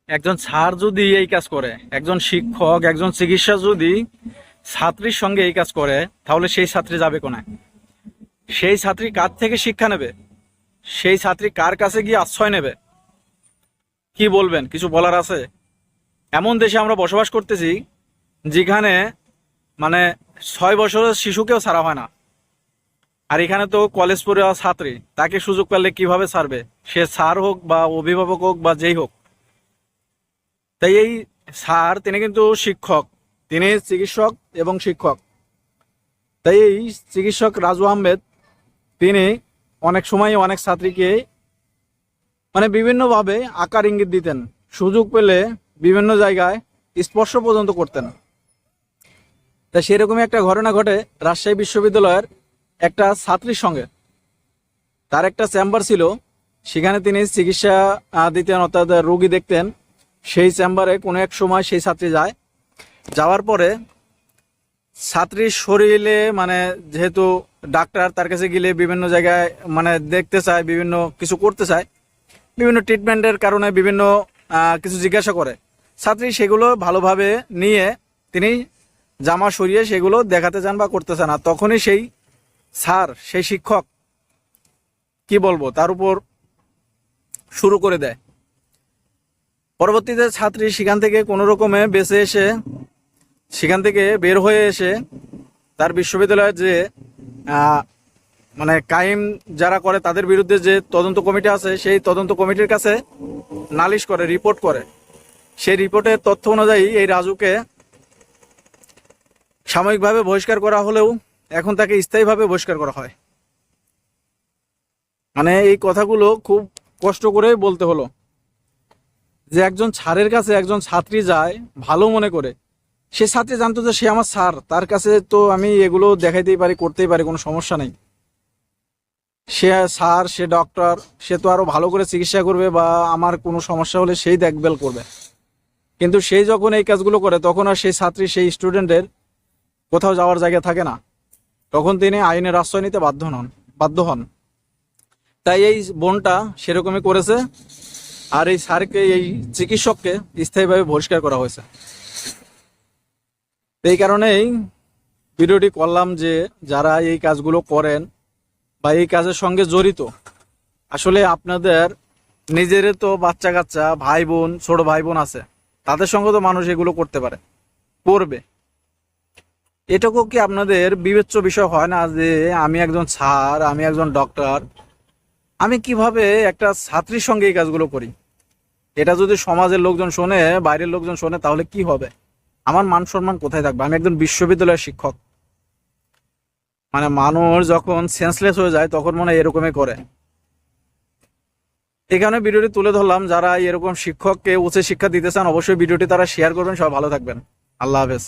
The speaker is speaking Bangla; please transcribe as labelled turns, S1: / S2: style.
S1: একজন স্যার যদি এই কাজ করে, একজন শিক্ষক, একজন চিকিৎসা যদি ছাত্রীর সঙ্গে এই কাজ করে, তাহলে সেই ছাত্রী যাবে কোনায়? সেই ছাত্রী কার থেকে শিক্ষা নেবে? সেই ছাত্রী কার কাছে গিয়ে আশ্রয় নেবে? কি বলবেন? কিছু বলার আছে? এমন দেশে আমরা বসবাস করতেছি যেখানে মানে 6 বছরের শিশুকেও ছাড়া হয় না। আর এখানে তো কলেজ পড়ে ছাত্রী, তাকে সুযোগ পেলে কিভাবে ছাড়বে? সে স্যার হোক বা অভিভাবক হোক বা যেই হোক। তাই এই স্যার তিনি কিন্তু শিক্ষক, তিনি চিকিৎসক এবং শিক্ষক। তাই এই চিকিৎসক রাজু আহমেদ তিনি অনেক সময় অনেক ছাত্রীকে বিভিন্নভাবে আকার ইঙ্গিত দিতেন, সুযোগ পেলে বিভিন্ন জায়গায় স্পর্শ পর্যন্ত করতেন। তা সেরকমই একটা ঘটনা ঘটে রাজশাহী বিশ্ববিদ্যালয়ের একটা ছাত্রীর সঙ্গে। তার একটা চেম্বার ছিল, সেখানে তিনি চিকিৎসা দিতেন, অর্থাৎ রোগী দেখতেন। সেই চেম্বারে কোনো এক সময় সেই ছাত্রী যায়। যাওয়ার পরে ছাত্রীর শরীরে যেহেতু ডাক্তার, তার কাছে গেলে বিভিন্ন জায়গায় দেখতে চায়, বিভিন্ন কিছু করতে চায়, বিভিন্ন ট্রিটমেন্টের কারণে বিভিন্ন কিছু জিজ্ঞাসা করে। ছাত্রী সেগুলো ভালোভাবে নিয়ে তিনি জামা সরিয়ে সেগুলো দেখাতে চান বা করতে চান। আর তখনই সেই স্যার, সেই শিক্ষক কি বলবো, তার উপর শুরু করে দেয়। পরবর্তীতে ছাত্রী সেখান থেকে কোনো রকমে বেঁচে এসে, সেখান থেকে বের হয়ে এসে তার বিশ্ববিদ্যালয়ের যে ক্রাইম যারা করে তাদের বিরুদ্ধে যে তদন্ত কমিটি আছে, সেই তদন্ত কমিটির কাছে নালিশ করে, রিপোর্ট করে। সেই রিপোর্টের তথ্য অনুযায়ী এই রাজুকে সাময়িকভাবে বহিষ্কার করা হলেও এখন তাকে স্থায়ীভাবে বহিষ্কার করা হয়। এই কথাগুলো খুব কষ্ট করে বলতে হলো, যে একজন স্যারের কাছে একজন ছাত্রী যায় ভালো মনে করে। সে ছাত্রী জানতো যে সে আমার স্যার, তার কাছে তো আমি এগুলো দেখাইতেই পারি, করতেই পারি, কোনো সমস্যা নেই। সে স্যার, সে ডক্টর, সে তো আরো ভালো করে চিকিৎসা করবে বা আমার কোনো সমস্যা হলে সেই দেখভাল করবে। কিন্তু সেই যখন এই কাজগুলো করে, তখন আর সেই ছাত্রী, সেই স্টুডেন্টের কোথাও যাওয়ার জায়গা থাকে না। তখন তিনি আইনের আশ্রয় নিতে বাধ্য হন। তাই এই বোনটা সেরকমই করেছে। আর এই স্যারকে, এই চিকিৎসককে স্থায়ীভাবে বহিষ্কার করা হয়েছে। এই কারণেই ভিডিওটি করলাম, যে যারা এই কাজগুলো করেন বা এই কাজের সঙ্গে জড়িত, আসলে আপনাদের নিজের তো বাচ্চা কাচ্চা, ভাই বোন, ছোট ভাই বোন আছে, তাদের সঙ্গে তো মানুষ এগুলো করতে পারে, করবে। এটুকু কি আপনাদের বিবেচ্য বিষয় হয় না, যে আমি একজন স্যার, আমি একজন ডক্টর, আমি কিভাবে একটা ছাত্রীর সঙ্গে এই কাজগুলো করি? এটা যদি সমাজের লোকজন শোনে, বাইরের লোকজন শোনে, তাহলে কি হবে? আমার মান সম্মান কোথায় থাকবে? আমি একজন বিশ্ববিদ্যালয়ের শিক্ষক। মানুষ যখন সেন্সলেস হয়ে যায়, তখন মনে হয় এরকমই করে। এখানে ভিডিওটি তুলে ধরলাম। যারা এরকম শিক্ষককে উচ্চ শিক্ষা দিতে চান, অবশ্যই ভিডিওটি তারা শেয়ার করবেন। সবাই ভালো থাকবেন। আল্লাহ হাফেজ।